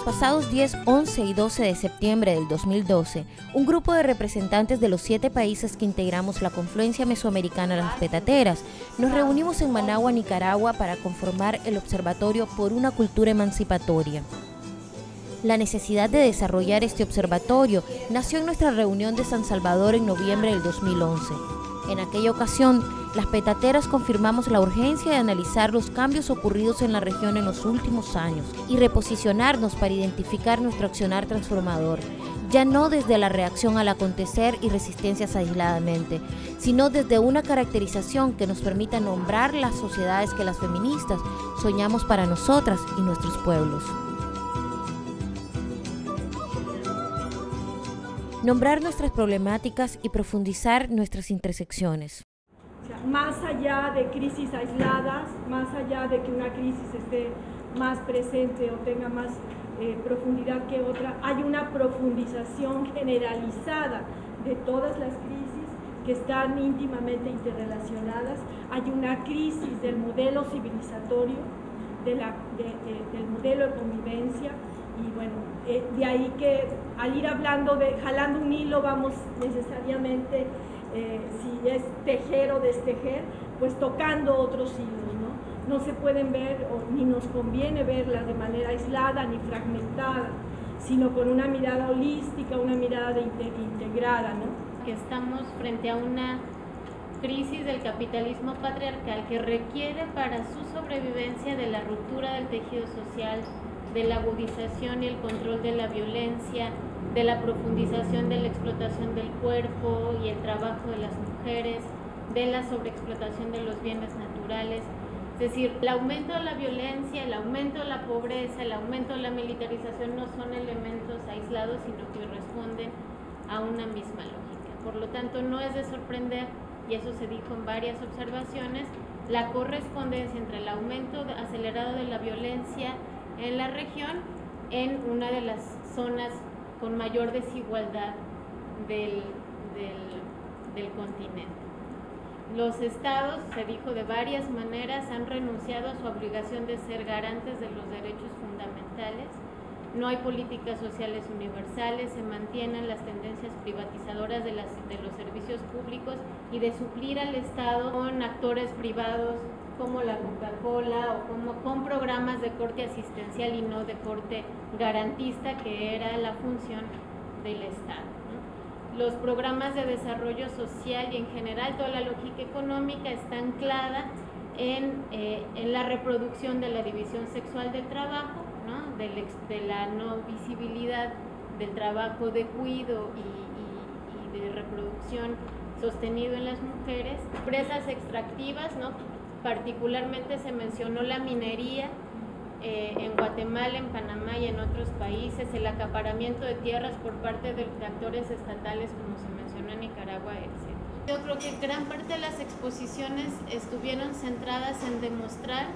pasados 10, 11 y 12 de septiembre del 2012, un grupo de representantes de los 7 países que integramos la Confluencia Mesoamericana Las Petateras nos reunimos en Managua, Nicaragua, para conformar el Observatorio por una Cultura Emancipatoria. La necesidad de desarrollar este observatorio nació en nuestra reunión de San Salvador en noviembre del 2011. En aquella ocasión, las petateras confirmamos la urgencia de analizar los cambios ocurridos en la región en los últimos años y reposicionarnos para identificar nuestro accionar transformador, ya no desde la reacción al acontecer y resistencias aisladamente, sino desde una caracterización que nos permita nombrar las sociedades que las feministas soñamos para nosotras y nuestros pueblos. Nombrar nuestras problemáticas y profundizar nuestras intersecciones. O sea, más allá de crisis aisladas, más allá de que una crisis esté más presente o tenga más profundidad que otra, hay una profundización generalizada de todas las crisis que están íntimamente interrelacionadas. Hay una crisis del modelo civilizatorio, del modelo de convivencia. Y bueno, de ahí que al ir hablando, jalando un hilo, vamos necesariamente, si es tejer o destejer, pues tocando otros hilos, ¿no? No se pueden ver, ni nos conviene verlas de manera aislada ni fragmentada, sino con una mirada holística, una mirada integrada, ¿no? Que estamos frente a una crisis del capitalismo patriarcal que requiere para su sobrevivencia de la ruptura del tejido social, de la agudización y el control de la violencia, de la profundización de la explotación del cuerpo y el trabajo de las mujeres, de la sobreexplotación de los bienes naturales. Es decir, el aumento de la violencia, el aumento de la pobreza, el aumento de la militarización no son elementos aislados, sino que responden a una misma lógica. Por lo tanto, no es de sorprender, y eso se dijo en varias observaciones, la correspondencia entre el aumento acelerado de la violencia en la región, en una de las zonas con mayor desigualdad del continente. Los estados, se dijo de varias maneras, han renunciado a su obligación de ser garantes de los derechos fundamentales. No hay políticas sociales universales, se mantienen las tendencias privatizadoras de los servicios públicos y de suplir al Estado con actores privados como la Coca-Cola o como con programas de corte asistencial y no de corte garantista, que era la función del Estado, ¿no? Los programas de desarrollo social y en general toda la lógica económica está anclada en la reproducción de la división sexual del trabajo, ¿no? De la no visibilidad del trabajo de cuidado y de reproducción sostenido en las mujeres, empresas extractivas, ¿no? Particularmente se mencionó la minería en Guatemala, en Panamá y en otros países, el acaparamiento de tierras por parte de actores estatales, como se mencionó en Nicaragua, etc. Yo creo que gran parte de las exposiciones estuvieron centradas en demostrar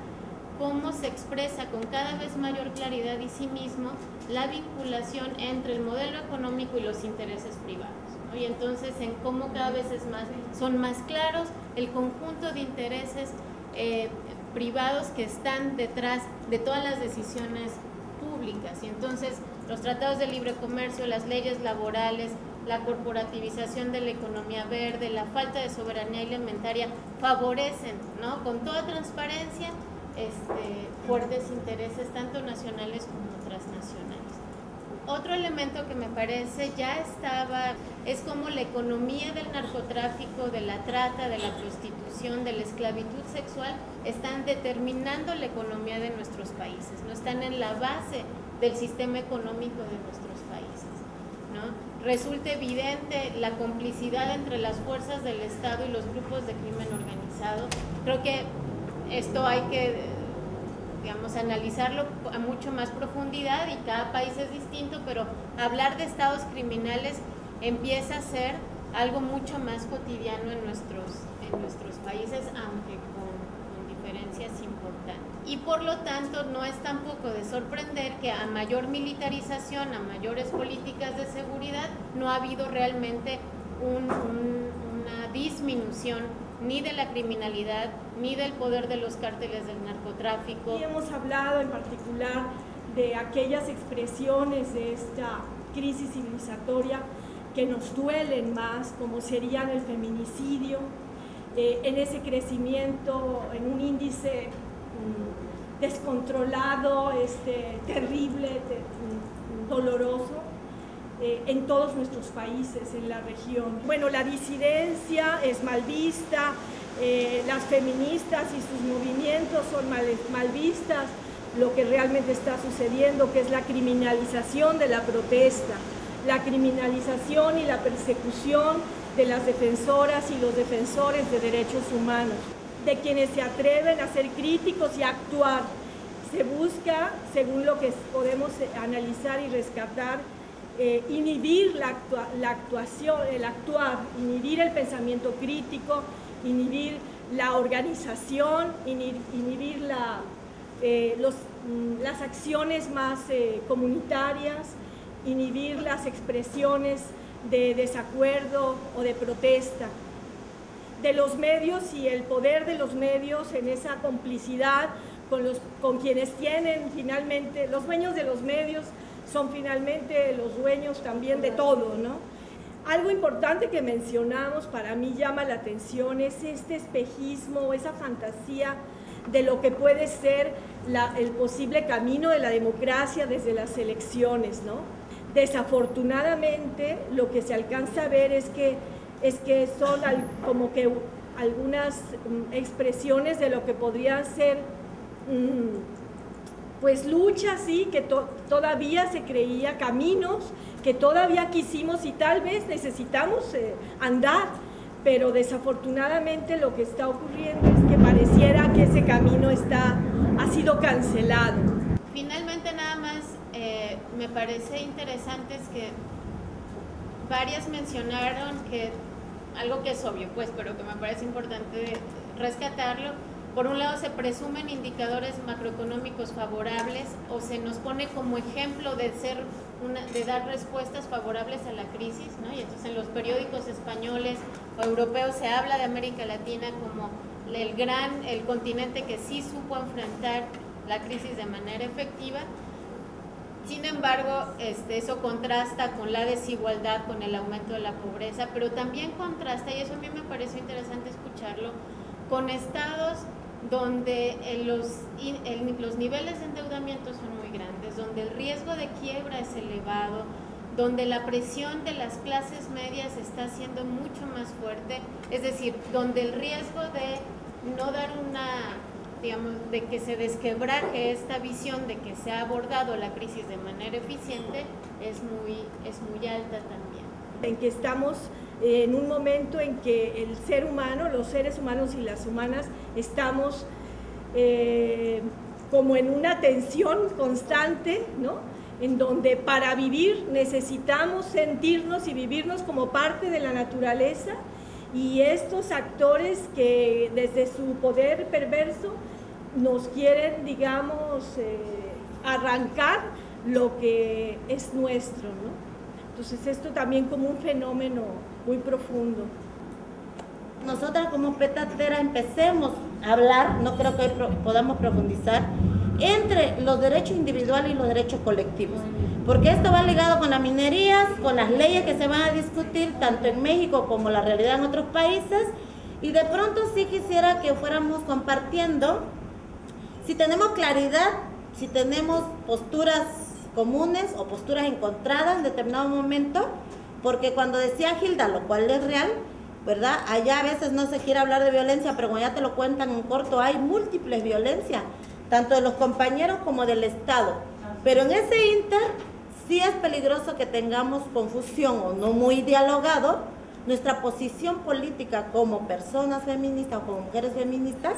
cómo se expresa con cada vez mayor claridad y cinismo la vinculación entre el modelo económico y los intereses privados, ¿no? Y entonces en cómo cada vez son más claros el conjunto de intereses privados que están detrás de todas las decisiones públicas. Y entonces los tratados de libre comercio, las leyes laborales, la corporativización de la economía verde, la falta de soberanía alimentaria favorecen, ¿no? Con toda transparencia fuertes intereses tanto nacionales como transnacionales. Otro elemento que me parece ya estaba es como la economía del narcotráfico, de la trata, de la prostitución, de la esclavitud sexual están determinando la economía de nuestros países, no están en la base del sistema económico de nuestros países, ¿no? Resulta evidente la complicidad entre las fuerzas del Estado y los grupos de crimen organizado. Creo que esto hay que, digamos, analizarlo a mucho más profundidad y cada país es distinto, pero hablar de estados criminales empieza a ser algo mucho más cotidiano en nuestros países, aunque con diferencias importantes. Y por lo tanto no es tampoco de sorprender que a mayor militarización, a mayores políticas de seguridad, no ha habido realmente una disminución ni de la criminalidad, ni del poder de los cárteles del narcotráfico. Y hemos hablado en particular de aquellas expresiones de esta crisis civilizatoria que nos duelen más, como serían el feminicidio, en ese crecimiento, en un índice descontrolado, terrible, doloroso, en todos nuestros países, en la región. Bueno, la disidencia es mal vista, las feministas y sus movimientos son mal vistas, lo que realmente está sucediendo, que es la criminalización de la protesta, la criminalización y la persecución de las defensoras y los defensores de derechos humanos, de quienes se atreven a ser críticos y a actuar. Se busca, según lo que podemos analizar y rescatar, inhibir la actuación, el actuar, inhibir el pensamiento crítico, inhibir la organización, inhibir las acciones más comunitarias, inhibir las expresiones de desacuerdo o de protesta. De los medios y el poder de los medios en esa complicidad con quienes tienen finalmente, los dueños de los medios son finalmente los dueños también de todo, ¿no? Algo importante que mencionamos, para mí llama la atención, es este espejismo, esa fantasía de lo que puede ser el posible camino de la democracia desde las elecciones, ¿no? Desafortunadamente, lo que se alcanza a ver es que son como que algunas expresiones de lo que podrían ser pues luchas, sí, que todavía se creía, caminos que todavía quisimos y tal vez necesitamos andar, pero desafortunadamente lo que está ocurriendo es que pareciera que ese camino ha sido cancelado. Finalmente, nada más me parece interesante es que varias mencionaron que algo que es obvio, pues, pero que me parece importante rescatarlo. Por un lado, se presumen indicadores macroeconómicos favorables o se nos pone como ejemplo de dar respuestas favorables a la crisis, ¿no? Y entonces en los periódicos españoles o europeos se habla de América Latina como el continente que sí supo enfrentar la crisis de manera efectiva. Sin embargo, eso contrasta con la desigualdad, con el aumento de la pobreza, pero también contrasta, y eso a mí me pareció interesante escucharlo, con estados donde los niveles de endeudamiento son muy grandes, donde el riesgo de quiebra es elevado, donde la presión de las clases medias está siendo mucho más fuerte, es decir, donde el riesgo de no dar de que se desquebraje esta visión de que se ha abordado la crisis de manera eficiente es muy alta también. En que estamos en un momento en que el ser humano, los seres humanos y las humanas estamos como en una tensión constante, ¿no? En donde para vivir necesitamos sentirnos y vivirnos como parte de la naturaleza, y estos actores que desde su poder perverso nos quieren, digamos, arrancar lo que es nuestro, ¿no? Entonces esto también como un fenómeno muy profundo. Nosotras como petateras empecemos a hablar, no creo que podamos profundizar, entre los derechos individuales y los derechos colectivos, porque esto va ligado con las minerías, con las leyes que se van a discutir tanto en México como la realidad en otros países, y de pronto sí quisiera que fuéramos compartiendo, si tenemos claridad, si tenemos posturas comunes o posturas encontradas en determinado momento, porque cuando decía Gilda, lo cual es real, ¿verdad? Allá a veces no se quiere hablar de violencia, pero cuando ya te lo cuentan en corto, hay múltiples violencias, tanto de los compañeros como del Estado. Pero en ese inter, sí es peligroso que tengamos confusión o no muy dialogado nuestra posición política como personas feministas o como mujeres feministas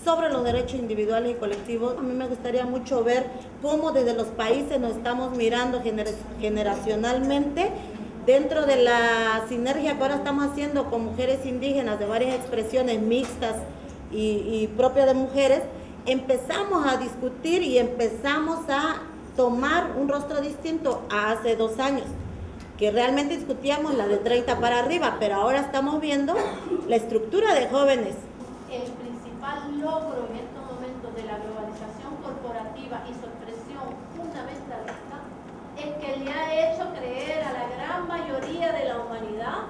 sobre los derechos individuales y colectivos. A mí me gustaría mucho ver cómo desde los países nos estamos mirando generacionalmente dentro de la sinergia que ahora estamos haciendo con mujeres indígenas de varias expresiones mixtas y propias de mujeres. Empezamos a discutir y empezamos a tomar un rostro distinto a hace 2 años, que realmente discutíamos la de 30 para arriba, pero ahora estamos viendo la estructura de jóvenes. El principal logro en estos momentos de la globalización corporativa y su expresión religión fundamentalista es que le ha hecho creer a la gran mayoría de la humanidad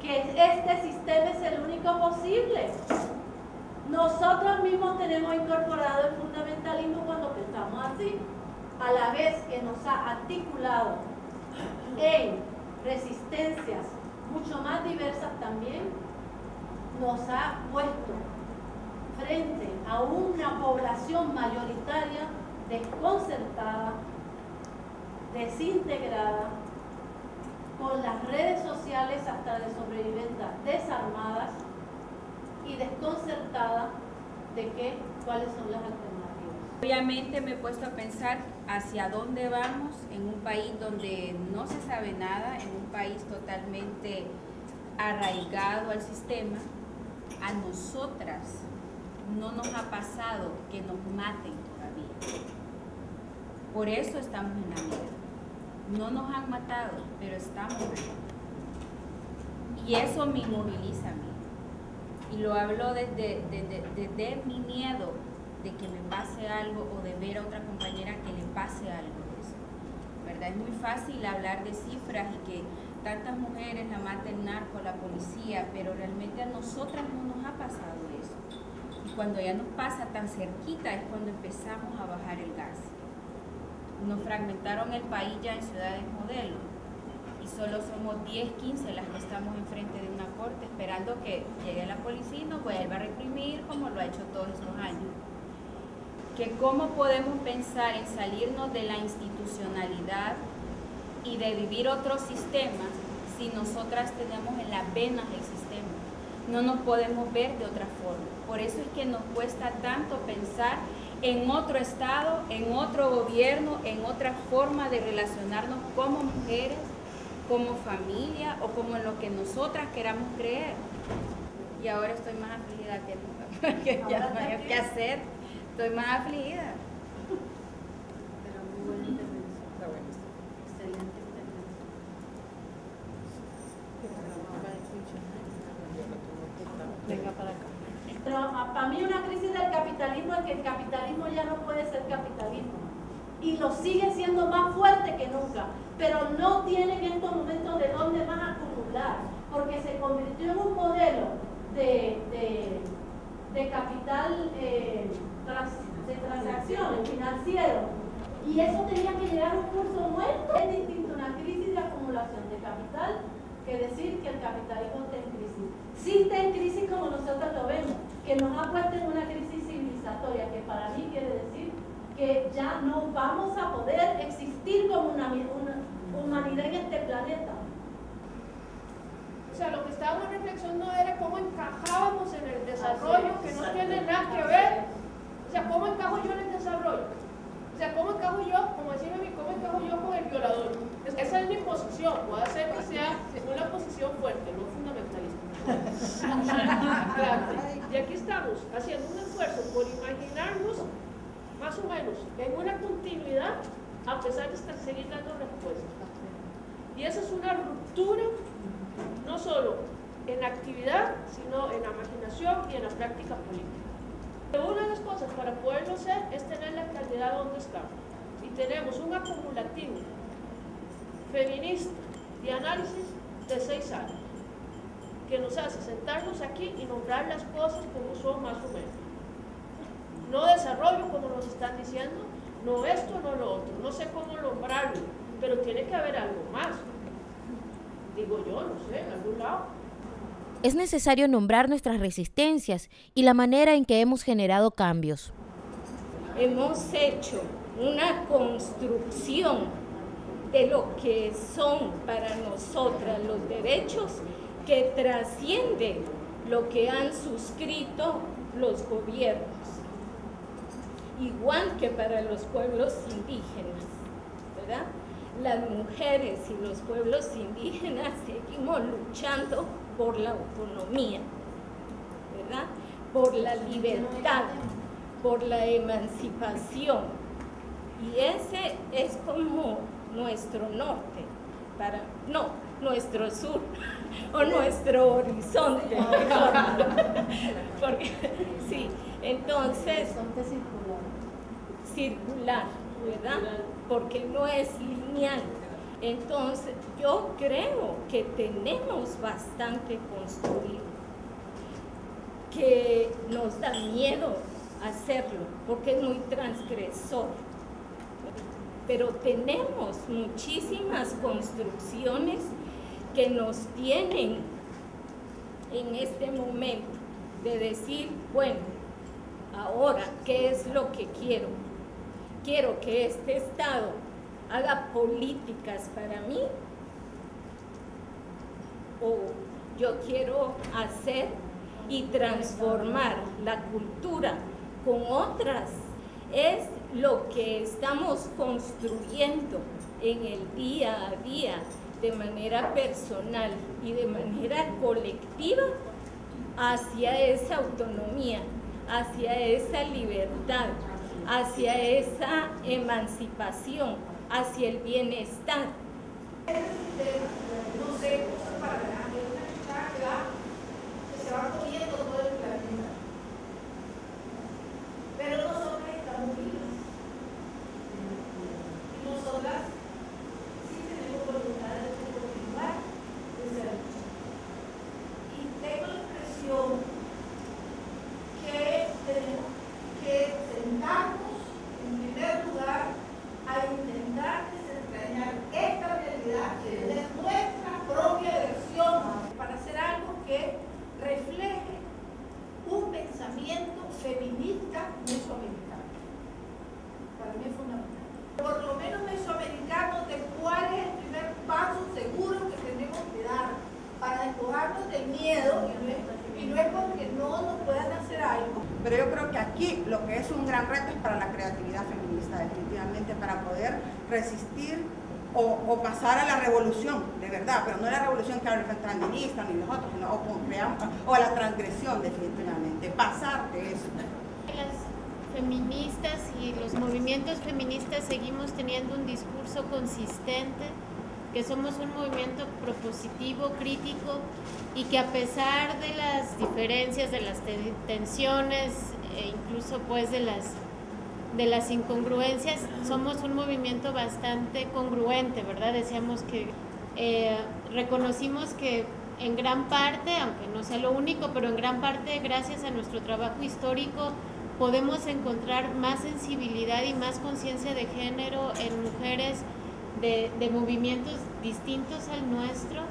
que este sistema es el único posible. Nosotros mismos tenemos incorporado el fundamentalismo cuando pensamos así, a la vez que nos ha articulado en resistencias mucho más diversas también, nos ha puesto frente a una población mayoritaria desconcertada, desintegrada, con las redes sociales hasta de sobrevivientes desarmadas y desconcertada de cuáles son las alternativas. Obviamente me he puesto a pensar hacia dónde vamos en un país donde no se sabe nada, en un país totalmente arraigado al sistema. A nosotras no nos ha pasado que nos maten todavía. Por eso estamos en la mierda. No nos han matado, pero estamos ahí. Y eso me inmoviliza a mí. Y lo hablo desde mi miedo de que me pase algo o de ver a otra compañera que le pase algo de eso. ¿Verdad? Es muy fácil hablar de cifras y que tantas mujeres la mata el narco, la policía, pero realmente a nosotras no nos ha pasado eso. Y cuando ya nos pasa tan cerquita es cuando empezamos a bajar el gas. Nos fragmentaron el país ya en ciudades modelo y solo somos 10, 15 las que estamos enfrente de una corte esperando que llegue la policía y nos vuelva a reprimir como lo ha hecho todos estos años. Que cómo podemos pensar en salirnos de la institucionalidad y de vivir otro sistema si nosotras tenemos en las venas el sistema. No nos podemos ver de otra forma. Por eso es que nos cuesta tanto pensar en otro estado, en otro gobierno, en otra forma de relacionarnos como mujeres, como familia o como en lo que nosotras queramos creer. Y ahora estoy más afligida que nunca, porque ya no hay qué hacer, estoy más afligida. Pero muy buena intervención. Está bueno. Excelente intervención. Venga para acá. Pero para mí una crisis del capitalismo es que el capitalismo ya no puede ser capitalismo y lo sigue siendo más fuerte que nunca, pero no tiene en estos momentos de dónde más acumular, porque se convirtió en un modelo de capital de transacciones financieros y eso tenía que llegar a un curso muerto. Es distinto una crisis de acumulación de capital que decir que el capitalismo está en crisis. Sí está en crisis como nosotros lo vemos, que nos ha puesto en una crisis civilizatoria, que para mí quiere decir que ya no vamos a poder existir como una humanidad en este planeta. O sea, lo que estábamos reflexionando era cómo encajábamos en el desarrollo, que no tiene nada que ver. O sea, ¿cómo encajo yo en el desarrollo? O sea, ¿cómo encajo yo, como decía a mí, cómo encajo yo con el violador? Esa es mi posición, puede ser que sea una posición fuerte, no fundamentalista. Y aquí estamos haciendo un esfuerzo por imaginarnos más o menos en una continuidad a pesar de seguir dando respuestas. Y esa es una ruptura no solo en la actividad, sino en la imaginación y en la práctica política. Una de las cosas para poderlo hacer es tener la calidad donde estamos. Y tenemos un acumulativo feminista de análisis de 6 años que nos hace sentarnos aquí y nombrar las cosas como son más o menos. No desarrollo como nos están diciendo, no esto, no lo otro, no sé cómo nombrarlo, pero tiene que haber algo más. Digo yo, no sé, en algún lado. Es necesario nombrar nuestras resistencias y la manera en que hemos generado cambios. Hemos hecho una construcción de lo que son para nosotras los derechos que trasciende lo que han suscrito los gobiernos, igual que para los pueblos indígenas, ¿verdad? Las mujeres y los pueblos indígenas seguimos luchando por la autonomía, ¿verdad? Por la libertad, por la emancipación. Y ese es como nuestro norte, nuestro sur, o nuestro horizonte. Porque, sí, entonces... Horizonte circular. circular, ¿verdad? Porque no es lineal. Entonces, yo creo que tenemos bastante construido, que nos da miedo hacerlo, porque es muy transgresor. Pero tenemos muchísimas construcciones que nos tienen en este momento de decir, bueno, ahora, ¿qué es lo que quiero? Quiero que este Estado haga políticas para mí, o yo quiero hacer y transformar la cultura con otras. Es lo que estamos construyendo en el día a día de manera personal y de manera colectiva hacia esa autonomía, hacia esa libertad, hacia esa emancipación, hacia el bienestar. No sé, cosas para ganar, es una charla que se va comiendo todo el planeta. Pero nosotras estamos vivas. Y nosotras sí tenemos voluntad de continuar esa lucha. Y tengo la impresión que tenemos que sentarnos, en primer lugar, a intentar desentrañar esta realidad de nuestra propia versión para hacer algo que refleje un pensamiento feminista mesoamericano. Para mí es fundamental. Por lo menos mesoamericano, de cuál es el primer paso seguro que tenemos que dar para despojarnos del miedo, y no es porque no nos puedan hacer algo. Pero yo creo que aquí lo que es un gran reto es para la creatividad feminista, definitivamente, para poder resistir o pasar a la revolución, de verdad, pero no la revolución que habla el feminista ni los otros, sino o a la transgresión, definitivamente, pasar de eso. Las feministas y los movimientos feministas seguimos teniendo un discurso consistente, que somos un movimiento propositivo, crítico, y que a pesar de las diferencias, de las tensiones, e incluso pues de las incongruencias, somos un movimiento bastante congruente, ¿verdad? Decíamos que reconocimos que en gran parte, aunque no sea lo único, pero en gran parte gracias a nuestro trabajo histórico podemos encontrar más sensibilidad y más conciencia de género en mujeres de movimientos distintos al nuestro,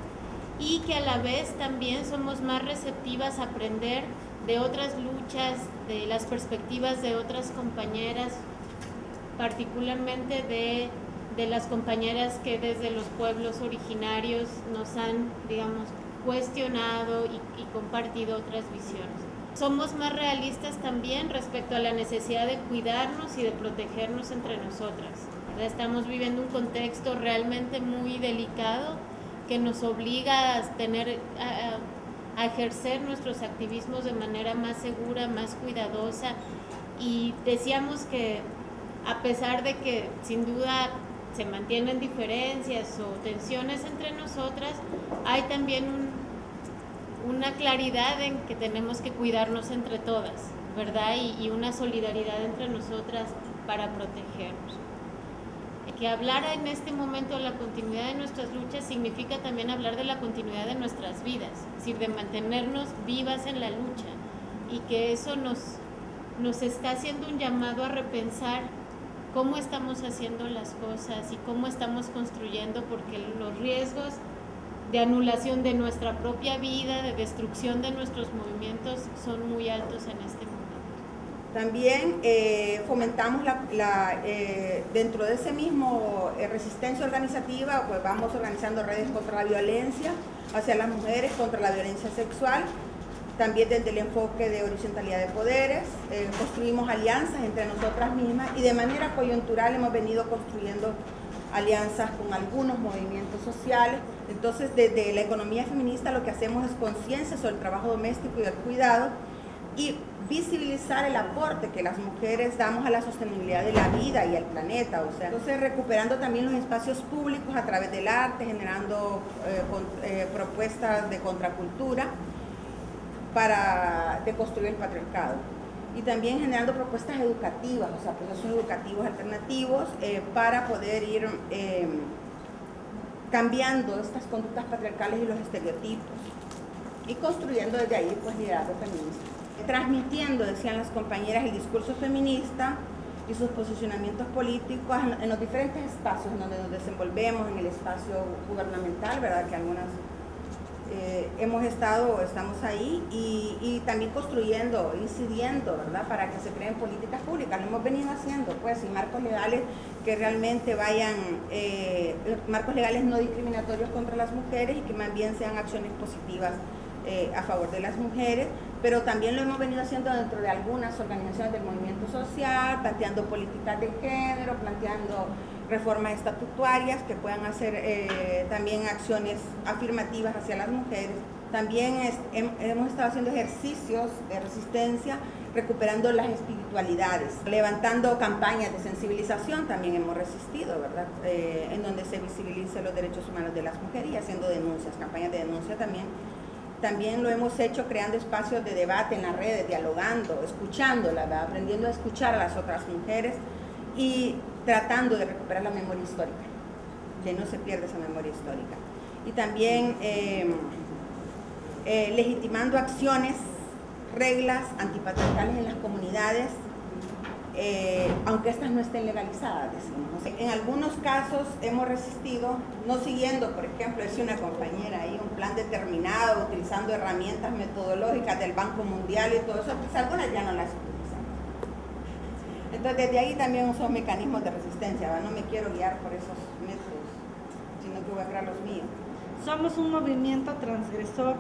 y que a la vez también somos más receptivas a aprender de otras luchas, de las perspectivas de otras compañeras, particularmente de las compañeras que desde los pueblos originarios nos han, digamos, cuestionado y compartido otras visiones. Somos más realistas también respecto a la necesidad de cuidarnos y de protegernos entre nosotras. Estamos viviendo un contexto realmente muy delicado que nos obliga a ejercer nuestros activismos de manera más segura, más cuidadosa, y decíamos que a pesar de que sin duda se mantienen diferencias o tensiones entre nosotras, hay también una claridad en que tenemos que cuidarnos entre todas, ¿verdad? Y una solidaridad entre nosotras para protegernos. Que hablar en este momento de la continuidad de nuestras luchas significa también hablar de la continuidad de nuestras vidas, es decir, de mantenernos vivas en la lucha, y que eso nos está haciendo un llamado a repensar cómo estamos haciendo las cosas y cómo estamos construyendo, porque los riesgos de anulación de nuestra propia vida, de destrucción de nuestros movimientos, son muy altos en este momento. También fomentamos dentro de ese mismo resistencia organizativa, pues vamos organizando redes contra la violencia hacia las mujeres, contra la violencia sexual, también desde el enfoque de horizontalidad de poderes, construimos alianzas entre nosotras mismas, y de manera coyuntural hemos venido construyendo alianzas con algunos movimientos sociales. Entonces, desde la economía feminista lo que hacemos es conciencia sobre el trabajo doméstico y el cuidado, y visibilizar el aporte que las mujeres damos a la sostenibilidad de la vida y al planeta. O sea, entonces recuperando también los espacios públicos a través del arte, generando propuestas de contracultura para deconstruir el patriarcado. y también generando propuestas educativas, o sea, procesos educativos alternativos para poder ir cambiando estas conductas patriarcales y los estereotipos y construyendo desde ahí pues liderazgo feminista. Transmitiendo, decían las compañeras, el discurso feminista y sus posicionamientos políticos en los diferentes espacios en donde nos desenvolvemos, en el espacio gubernamental, ¿verdad? Que algunas estamos ahí y también construyendo, incidiendo, ¿verdad? Para que se creen políticas públicas. Lo hemos venido haciendo, pues, y marcos legales que realmente vayan, marcos legales no discriminatorios contra las mujeres y que más bien sean acciones positivas a favor de las mujeres, pero también lo hemos venido haciendo dentro de algunas organizaciones del movimiento social, planteando políticas de género, planteando reformas estatutarias que puedan hacer también acciones afirmativas hacia las mujeres. También hemos estado haciendo ejercicios de resistencia, recuperando las espiritualidades, levantando campañas de sensibilización, también hemos resistido, ¿verdad? En donde se visibilicen los derechos humanos de las mujeres y haciendo denuncias, campañas de denuncia también. También lo hemos hecho creando espacios de debate en las redes, dialogando, escuchándolas, ¿verdad? Aprendiendo a escuchar a las otras mujeres y tratando de recuperar la memoria histórica, que no se pierda esa memoria histórica. Y también legitimando acciones, reglas antipatriarcales en las comunidades, aunque estas no estén legalizadas, decimos. En algunos casos hemos resistido, no siguiendo, por ejemplo, decía una compañera ahí, un plan determinado, utilizando herramientas metodológicas del Banco Mundial y todo eso, pues algunas ya no las utilizamos. Entonces, desde ahí también son mecanismos de resistencia, ¿verdad? No me quiero guiar por esos métodos, sino que voy a crear los míos. Somos un movimiento transgresor,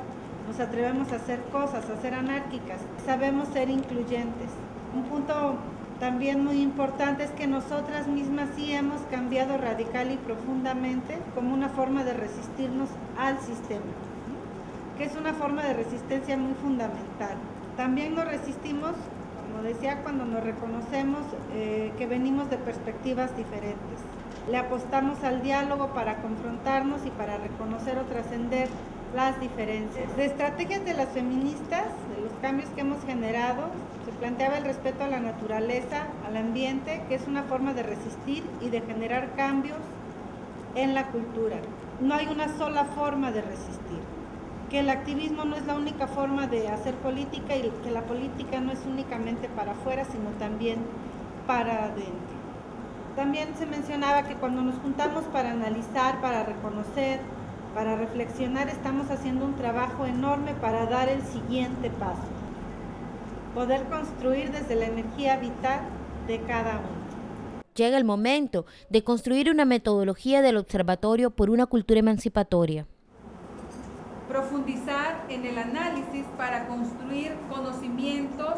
nos atrevemos a hacer cosas, a ser anárquicas, sabemos ser incluyentes. Un punto también muy importante es que nosotras mismas sí hemos cambiado radical y profundamente como una forma de resistirnos al sistema, que es una forma de resistencia muy fundamental. También nos resistimos, como decía, cuando nos reconocemos que venimos de perspectivas diferentes. Le apostamos al diálogo para confrontarnos y para reconocer o trascender las diferencias. De estrategias de las feministas, de los cambios que hemos generado, se planteaba el respeto a la naturaleza, al ambiente, que es una forma de resistir y de generar cambios en la cultura. No hay una sola forma de resistir, que el activismo no es la única forma de hacer política y que la política no es únicamente para afuera, sino también para adentro. También se mencionaba que cuando nos juntamos para analizar, para reconocer, para reflexionar, estamos haciendo un trabajo enorme para dar el siguiente paso. Poder construir desde la energía vital de cada uno. Llega el momento de construir una metodología del Observatorio por una Cultura Emancipatoria. Profundizar en el análisis para construir conocimientos,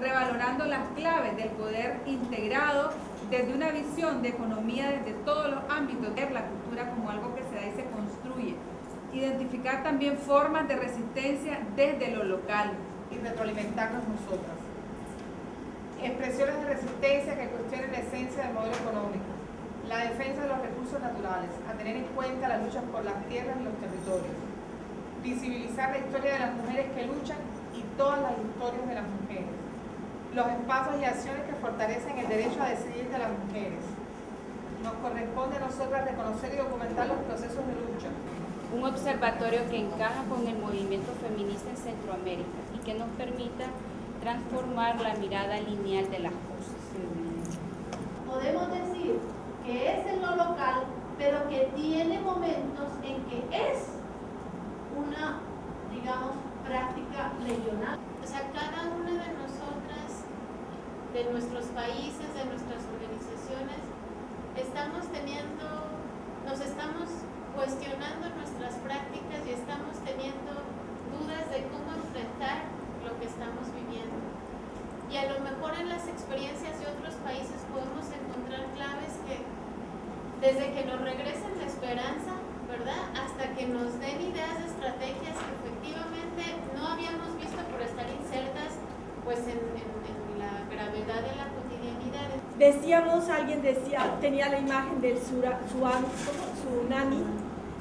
revalorando las claves del poder integrado desde una visión de economía desde todos los ámbitos, ver la cultura como algo que se da y se construye. Identificar también formas de resistencia desde lo local. Y retroalimentarnos nosotras. Expresiones de resistencia que cuestionen la esencia del modelo económico, la defensa de los recursos naturales, a tener en cuenta las luchas por las tierras y los territorios, visibilizar la historia de las mujeres que luchan y todas las historias de las mujeres, los espacios y acciones que fortalecen el derecho a decidir de las mujeres. Nos corresponde a nosotras reconocer y documentar los procesos de lucha. Un observatorio que encaja con el movimiento feminista en Centroamérica y que nos permita transformar la mirada lineal de las cosas. Podemos decir que es en lo local, pero que tiene momentos en que es una, digamos, práctica regional. O sea, cada una de nosotras, de nuestros países, de nuestras organizaciones, nos estamos cuestionando nuestras prácticas y estamos teniendo dudas de cómo enfrentar lo que estamos viviendo. Y a lo mejor en las experiencias de otros países podemos encontrar claves que, desde que nos regresen la esperanza, ¿verdad?, hasta que nos den ideas de estrategias que efectivamente no habíamos visto por estar insertas pues en la gravedad de la cotidianidad. Decíamos, alguien decía, tenía la imagen del tsunami,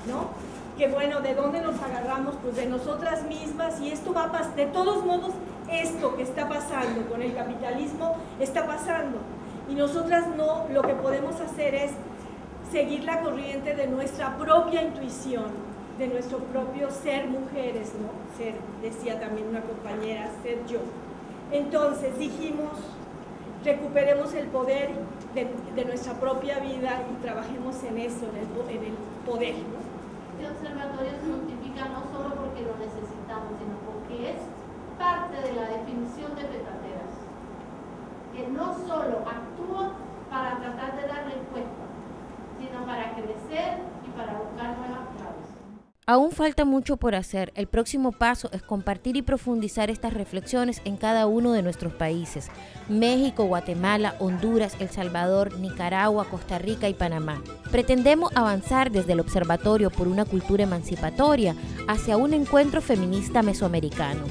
¿no? Que bueno, ¿de dónde nos agarramos? Pues de nosotras mismas, y esto va a pasar, de todos modos, esto que está pasando con el capitalismo está pasando. Y nosotras no, lo que podemos hacer es seguir la corriente de nuestra propia intuición, de nuestro propio ser mujeres, ¿no? Ser, decía también una compañera, ser yo. Entonces dijimos, recuperemos el poder de nuestra propia vida y trabajemos en eso, en el poder, ¿no? Este observatorio se justifica no solo porque lo necesitamos, sino porque es parte de la definición de petateras, que no solo actúa para tratar de dar respuesta, sino para crecer y para buscar nuevas claves. Aún falta mucho por hacer. El próximo paso es compartir y profundizar estas reflexiones en cada uno de nuestros países: México, Guatemala, Honduras, El Salvador, Nicaragua, Costa Rica y Panamá. Pretendemos avanzar desde el Observatorio por una Cultura Emancipatoria hacia un encuentro feminista mesoamericano.